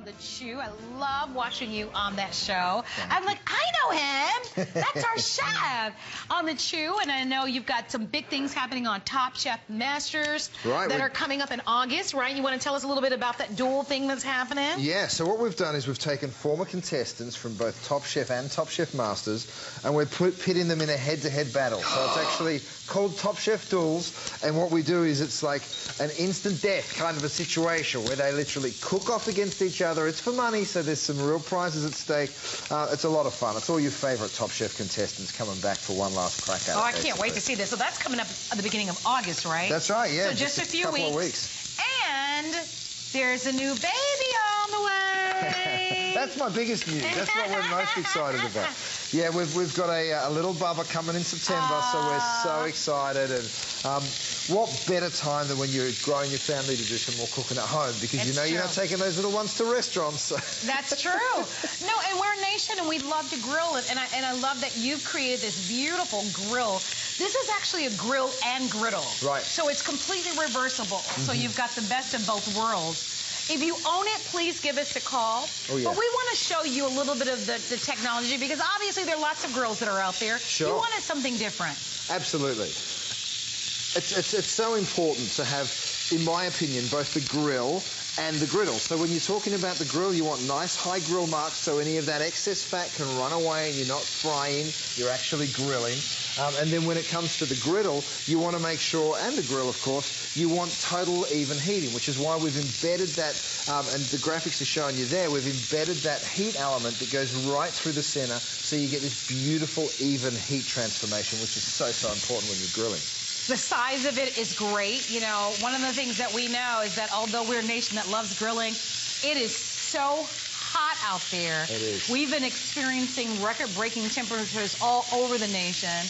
The Chew. I love watching you on that show. I'm like, I know him. That's our chef on The Chew. And I know you've got some big things happening on Top Chef Masters that are coming up in August, right? You want to tell us a little bit about that dual thing that's happening? Yeah, so what we've done is we've taken former contestants from both Top Chef and Top Chef Masters, and we're pitting them in a head-to-head battle. So it's actually called Top Chef Duels, and what we do is it's like an instant death kind of a situation where they literally cook off against each other. It's for money, so there's some real prizes at stake. It's a lot of fun. It's all your favourite Top Chef contestants coming back for one last crack at it. Oh, I can't wait to see this. So that's coming up at the beginning of August, right? That's right, yeah. So just a few couple of weeks. And there's a new baby on the way. That's my biggest news. That's what we're most excited about. Yeah, we've got a little bubba coming in September, so we're so excited. And what better time than when you're growing your family to do some more cooking at home, because you know you're not taking those little ones to restaurants. So. That's true. No, and we're a nation, and we love to grill it. And I love that you've created this beautiful grill. This is actually a grill and griddle. Right. So it's completely reversible. So you've got the best of both worlds. If you own it, please give us a call. Oh, yeah. But we want to show you a little bit of the technology, because obviously there are lots of grills that are out there. Sure. You wanted something different. Absolutely. It's so important to have, in my opinion, both the grill and the griddle. So when you're talking about the grill, you want nice high grill marks so any of that excess fat can run away and you're not frying, you're actually grilling. And then when it comes to the griddle, you want to make sure, and the grill, of course, you want total even heating, which is why we've embedded that, and the graphics are showing you there, we've embedded that heat element that goes right through the center, so you get this beautiful, even heat transformation, which is so, so important when you're grilling. The size of it is great. You know, one of the things that we know is that although we're a nation that loves grilling, it is so hot out there. It is. We've been experiencing record-breaking temperatures all over the nation.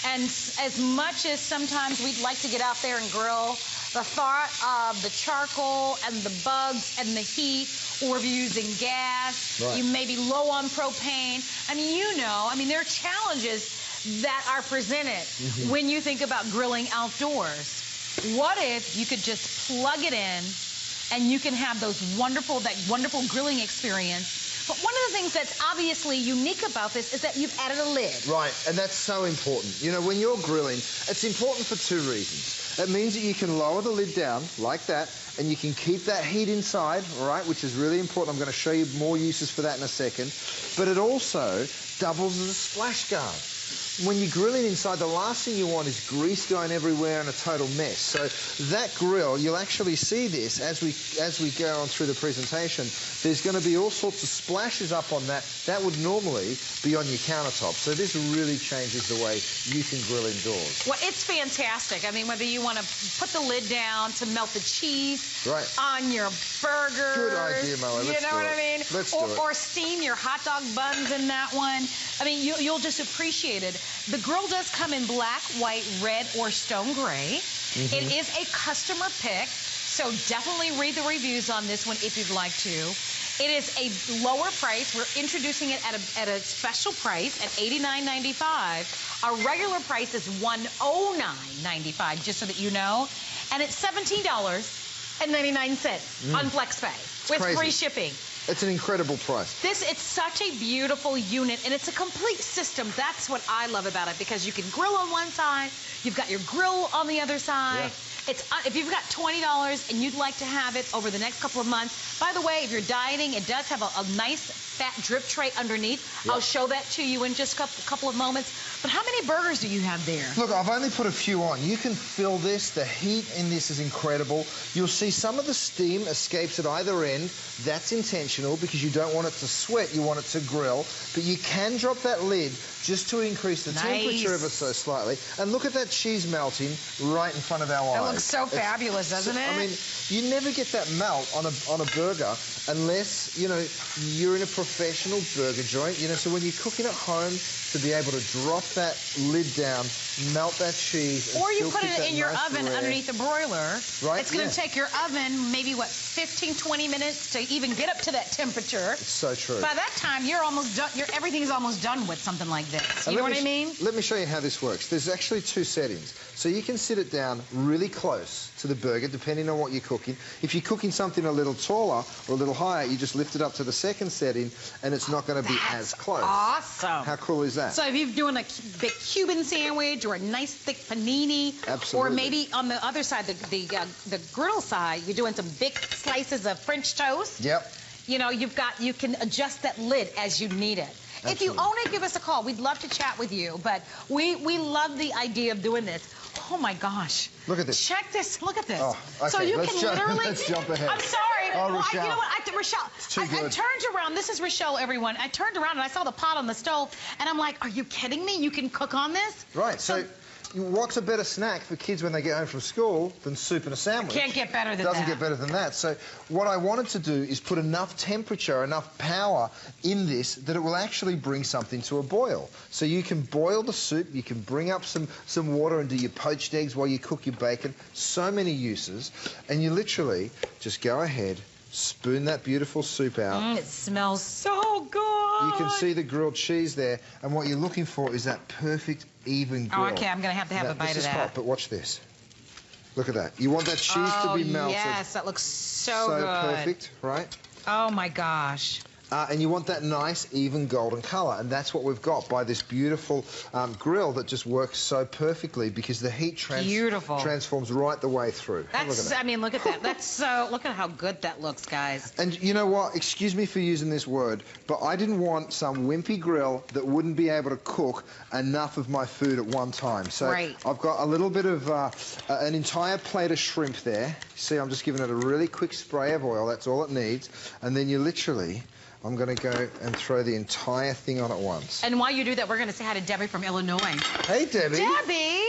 And as much as sometimes we'd like to get out there and grill, the thought of the charcoal and the bugs and the heat, or if you're using gas, you may be low on propane. I mean, there are challenges that are presented when you think about grilling outdoors. What if you could just plug it in and you can have that wonderful grilling experience? But one of the things that's obviously unique about this is that you've added a lid. Right, and that's so important. You know, when you're grilling, it's important for two reasons. It means that you can lower the lid down like that, and you can keep that heat inside, all right, which is really important. I'm going to show you more uses for that in a second. But it also doubles as a splash guard. When you're grilling inside, the last thing you want is grease going everywhere and a total mess. So that grill, you'll actually see this as we go on through the presentation. There's going to be all sorts of splashes up on that. That would normally be on your countertop. So this really changes the way you can grill indoors. Well, it's fantastic. I mean, whether you want to put the lid down to melt the cheese on your burgers. Good idea, Mo. You know what I mean? Let's do it. Or steam your hot dog buns in that one. I mean, you'll just appreciate it. The grill does come in black, white, red, or stone gray. It is a customer pick, so definitely read the reviews on this one if you'd like to. It is a lower price. We're introducing it at a special price at $89.95. Our regular price is $109.95, just so that you know. And it's $17.99 on FlexPay with free shipping. It's an incredible price. It's such a beautiful unit, and it's a complete system. That's what I love about it, because you can grill on one side, you've got your grill on the other side. If you've got $20 and you'd like to have it over the next couple of months, by the way, if you're dieting, it does have a nice fat drip tray underneath. I'll show that to you in just a couple of moments. But how many burgers do you have there? Look, I've only put a few on. You can fill this. The heat in this is incredible. You'll see some of the steam escapes at either end. That's intentional because you don't want it to sweat. You want it to grill. But you can drop that lid just to increase the temperature ever so slightly. And look at that cheese melting right in front of our eyes. That looks so fabulous, doesn't it? I mean, you never get that melt on a burger unless, you know, you're in a professional burger joint. You know, so when you're cooking at home, to be able to drop that lid down, melt that cheese, and or you put it in your oven underneath the broiler. Right. It's going to take your oven maybe, what, 15, 20 minutes to even get up to that temperature. It's so true. By that time, you're almost done. Everything's almost done with something like this. You know what I mean? Let me show you how this works. There's actually two settings. So you can sit it down really close to the burger, depending on what you're cooking. If you're cooking something a little taller or a little higher, you just lift it up to the second setting, and it's not going to be as close. Awesome. How cool is that? So if you're doing a big Cuban sandwich or a nice thick panini, absolutely, or maybe on the other side, the griddle side, you're doing some big slices of French toast. Yep. You know, you can adjust that lid as you need it. Absolutely. If you own it, give us a call. We'd love to chat with you, but we love the idea of doing this. Oh my gosh. Look at this. Check this. Look at this. Oh, okay. So you can literally... Let's jump ahead. I'm sorry. Oh, well, Rochelle. you know what? Rochelle, it's too I good. turned around. This is Rochelle, everyone. I turned around and I saw the pot on the stove, and I'm like, are you kidding me? You can cook on this? Right. So what's a better snack for kids when they get home from school than soup and a sandwich? Can't get better than that. Doesn't get better than that. So what I wanted to do is put enough temperature, enough power in this that it will actually bring something to a boil. So you can boil the soup, you can bring up some water and do your poached eggs while you cook your bacon. So many uses. And you literally just go ahead, spoon that beautiful soup out. It smells so good. You can see the grilled cheese there, and what you're looking for is that perfect, even grill. Oh, okay, I'm going to have a bite of that. This is hot, but watch this. Look at that. You want that cheese to be melted. Yes, that looks so good. So perfect, right? Oh, my gosh. And you want that nice, even golden colour. And that's what we've got by this beautiful grill that just works so perfectly because the heat transforms right the way through. That's, I mean, look at that. That's so, look at how good that looks, guys. And you know what? Excuse me for using this word, but I didn't want some wimpy grill that wouldn't be able to cook enough of my food at one time. So I've got a little bit of an entire plate of shrimp there. See, I'm just giving it a really quick spray of oil. That's all it needs. And then you literally... I'm going to go and throw the entire thing on at once. And while you do that, we're going to say hi to Debbie from Illinois. Hey, Debbie. Debbie!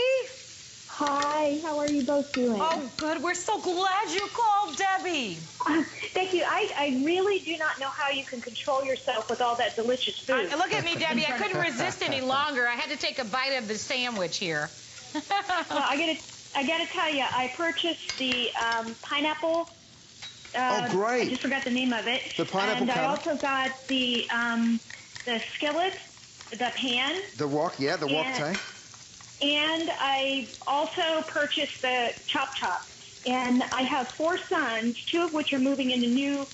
Hi, how are you both doing? Oh, good. We're so glad you called, Debbie. Thank you. I really do not know how you can control yourself with all that delicious food. Look at me, Debbie. I couldn't resist any longer. I had to take a bite of the sandwich here. Well, I gotta tell you, I purchased the pineapple. Oh, great. I just forgot the name of it. The pineapple And cutter. I also got the skillet, the pan. The wok, yeah, the wok tray. And I also purchased the chop. And I have 4 sons, 2 of which are moving into new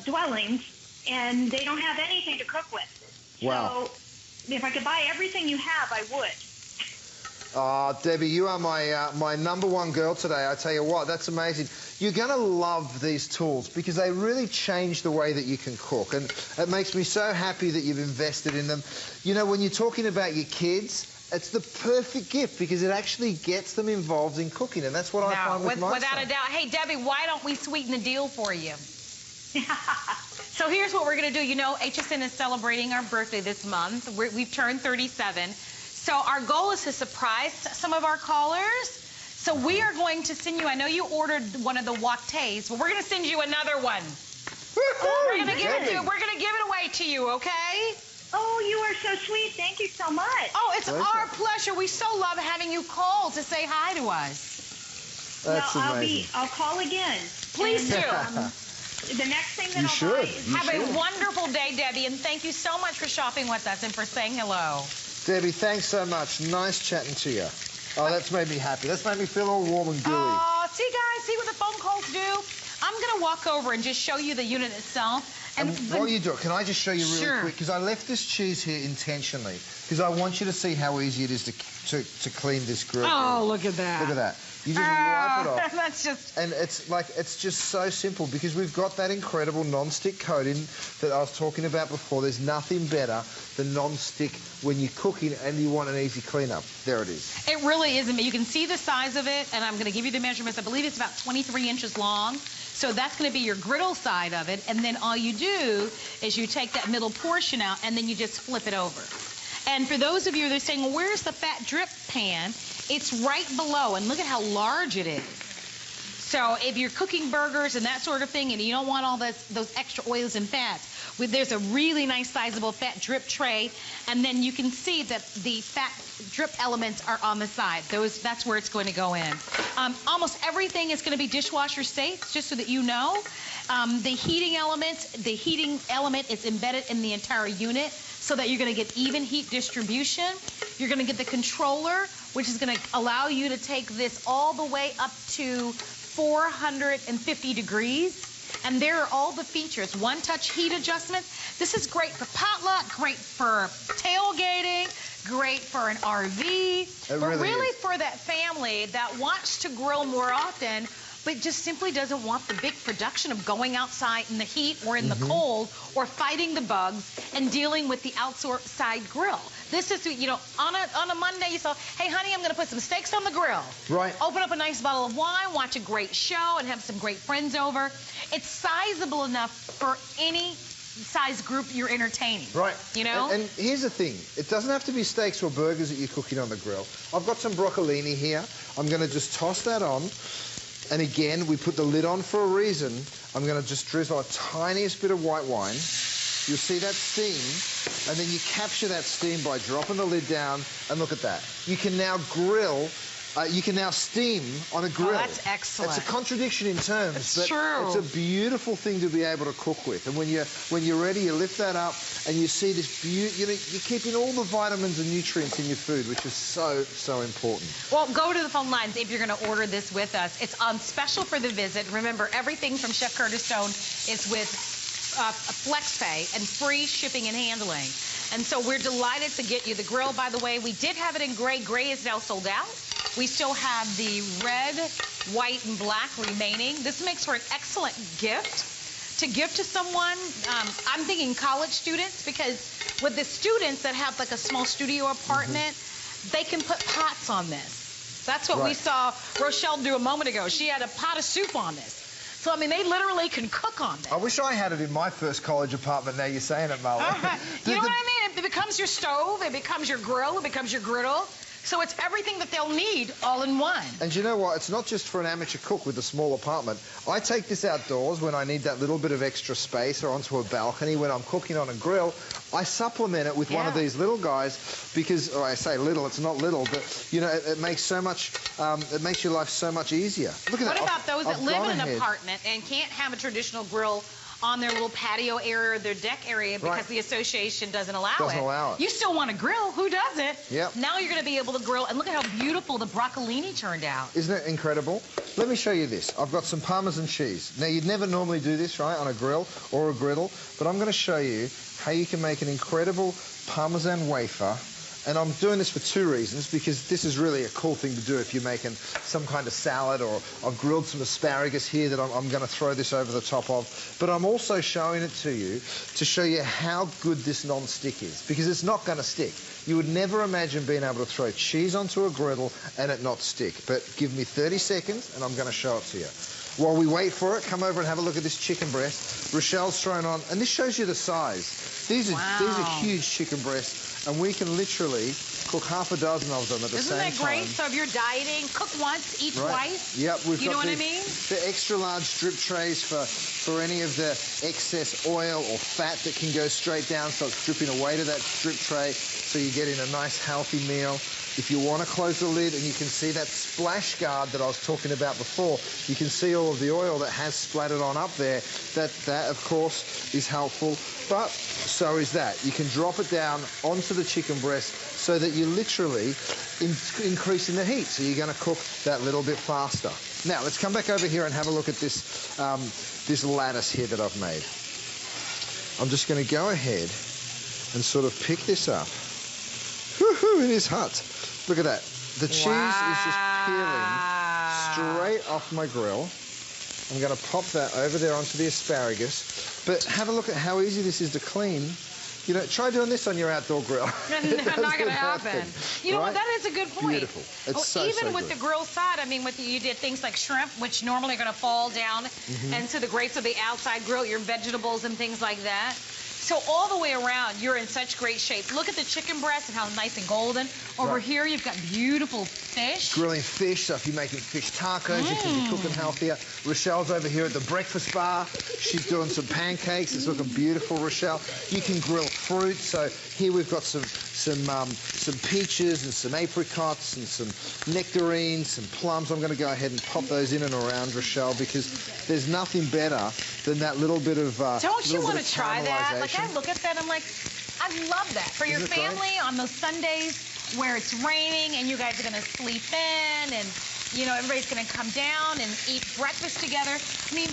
dwellings, and they don't have anything to cook with. Wow. So if I could buy everything you have, I would. Debbie, you are my number one girl today. I tell you what, that's amazing. You're going to love these tools because they really change the way that you can cook. And it makes me so happy that you've invested in them. You know, when you're talking about your kids, it's the perfect gift because it actually gets them involved in cooking. And that's what I find with my without son. a doubt. Hey, Debbie, why don't we sweeten the deal for you? So here's what we're going to do. You know, HSN is celebrating our birthday this month. We've turned 37. So our goal is to surprise some of our callers. So we are going to send you, I know you ordered one of the waktehs, but we're going to send you another one. We're going to give it away to you, okay? Oh, you are so sweet. Thank you so much. Oh, it's our pleasure. We so love having you call to say hi to us. That's amazing. I'll call again. Please do. The next thing that I'll buy is... Have a wonderful day, Debbie, and thank you so much for shopping with us and for saying hello. Debbie, thanks so much. Nice chatting to you. Oh, that's made me happy. That's made me feel all warm and gooey. Oh, see, guys, see what the phone calls do? I'm going to walk over and just show you the unit itself. And while you do it, can I just show you really quick? Because I left this cheese here intentionally because I want you to see how easy it is to clean this grill. Oh, look at that. Look at that. You just wipe it off. That's just... And it's just so simple because we've got that incredible non-stick coating that I was talking about before. There's nothing better than non-stick when you're cooking and you want an easy cleanup. There it is. It really is. You can see the size of it, and I'm going to give you the measurements. I believe it's about 23 inches long. So that's going to be your griddle side of it, and then all you do is you take that middle portion out, and then you just flip it over. And for those of you that are saying, well, where's the fat drip pan? It's right below, and look at how large it is. So if you're cooking burgers and that sort of thing, and you don't want all those extra oils and fats, there's a really nice sizable fat drip tray, and then you can see that the fat drip elements are on the side. That's where it's going to go in. Almost everything is going to be dishwasher safe, just so that you know. The heating element is embedded in the entire unit. so that you're gonna get even heat distribution. You're gonna get the controller, which is gonna allow you to take this all the way up to 450 degrees. And there are all the features. One-touch heat adjustments. This is great for potluck, great for tailgating, great for an RV, but really for that family that wants to grill more often, but just simply doesn't want the big production of going outside in the heat or in the cold or fighting the bugs and dealing with the outside grill. This is, you know, on a Monday, you say, hey, honey, I'm going to put some steaks on the grill. Right. Open up a nice bottle of wine, watch a great show, and have some great friends over. It's sizable enough for any size group you're entertaining. Right. You know? And here's the thing. It doesn't have to be steaks or burgers that you're cooking on the grill. I've got some broccolini here. I'm going to just toss that on. And again, we put the lid on for a reason. I'm going to just drizzle a tiniest bit of white wine. You'll see that steam, and then you capture that steam by dropping the lid down, and look at that. You can now grill, you can now steam on a grill. Oh, that's excellent. It's a contradiction in terms, it's true. It's a beautiful thing to be able to cook with. And when you're ready, you lift that up, and you see this you know, you're keeping all the vitamins and nutrients in your food, which is so, so important. Well, go to the phone lines if you're going to order this with us. It's on special for the visit. Remember, everything from Chef Curtis Stone is with FlexPay and free shipping and handling. And so we're delighted to get you the grill. By the way, we did have it in gray. Gray is now sold out. We still have the red, white, and black remaining. This makes for an excellent gift to give to someone. I'm thinking college students, because with the students that have like a small studio apartment, they can put pots on this. That's what we saw Rochelle do a moment ago. She had a pot of soup on this. So, I mean, they literally can cook on this. I wish I had it in my first college apartment. Now you're saying it, Marla. You know what I mean? It becomes your stove, it becomes your grill, it becomes your griddle. So it's everything that they'll need all in one. And you know what? It's not just for an amateur cook with a small apartment. I take this outdoors when I need that little bit of extra space, or onto a balcony when I'm cooking on a grill. I supplement it with one of these little guys because, or I say little, it's not little, but, you know, it makes so much, it makes your life so much easier. Look at that. What about those that live in an apartment and can't have a traditional grill on their little patio area or their deck area because the association doesn't allow it? You still want to grill. Who doesn't? Yep. Now you're going to be able to grill. And look at how beautiful the broccolini turned out. Isn't it incredible? Let me show you this. I've got some Parmesan cheese. Now, you'd never normally do this, right, on a grill or a griddle, but I'm going to show you how you can make an incredible Parmesan wafer. And I'm doing this for two reasons, because this is really a cool thing to do if you're making some kind of salad, or I've grilled some asparagus here that I'm going to throw this over the top of. But I'm also showing it to you to show you how good this non-stick is, because it's not going to stick. You would never imagine being able to throw cheese onto a griddle and it not stick. But give me 30 seconds and I'm going to show it to you. While we wait for it, come over and have a look at this chicken breast. Rochelle's thrown on, and this shows you the size. These are huge chicken breasts, and we can literally cook half a dozen of them at the same time. Isn't that great? So if you're dieting, cook once, eat twice. Yep, we've got the extra large drip trays for any of the excess oil or fat that can go straight down, so it's dripping away to that drip tray, so you're getting a nice healthy meal. If you want to close the lid and you can see that splash guard that I was talking about before, you can see all of the oil that has splattered on up there. That of course, is helpful, but so is that. You can drop it down onto the chicken breast so that you're literally increasing the heat, so you're going to cook that little bit faster. Now, let's come back over here and have a look at this, this lattice here that I've made. I'm just going to go ahead and sort of pick this up. Woohoo, it is hot. Look at that. The cheese is just peeling straight off my grill. I'm going to pop that over there onto the asparagus. But have a look at how easy this is to clean. You know, try doing this on your outdoor grill. Not going to happen. You know what? That is a good point. Beautiful. It's even with the grill side, I mean, you did things like shrimp, which normally are going to fall down into the grates of the outside grill, your vegetables and things like that. So all the way around, you're in such great shape. Look at the chicken breast and how nice and golden. Over here, you've got beautiful fish. Grilling fish, so if you're making fish tacos, you can be cooking healthier. Rochelle's over here at the breakfast bar. She's doing some pancakes. It's looking beautiful, Rochelle. You can grill fruit. So here we've got some peaches and some apricots and some nectarines, some plums. I'm going to go ahead and pop those in and around, Rochelle, because there's nothing better than that little bit of Don't you want to try that? Like, I look at that, I'm like, I love that. For your Isn't it great? family on those Sundays where it's raining and you guys are going to sleep in and, you know, everybody's going to come down and eat breakfast together. I mean,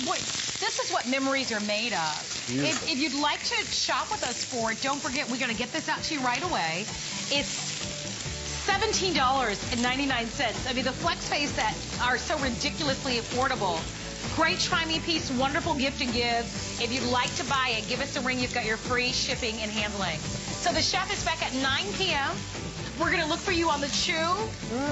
this is what memories are made of. If you'd like to shop with us for it, don't forget, we're going to get this out to you right away. It's $17.99. I mean, the flex pays that are so ridiculously affordable. Great try-me piece, wonderful gift to give. If you'd like to buy it, give us a ring. You've got your free shipping and handling. So the chef is back at 9 p.m. We're going to look for you on the chew.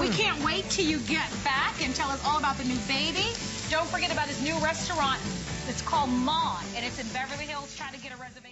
We can't wait till you get back and tell us all about the new baby. Don't forget about his new restaurant. It's called Mon, and it's in Beverly Hills. Try to get a reservation.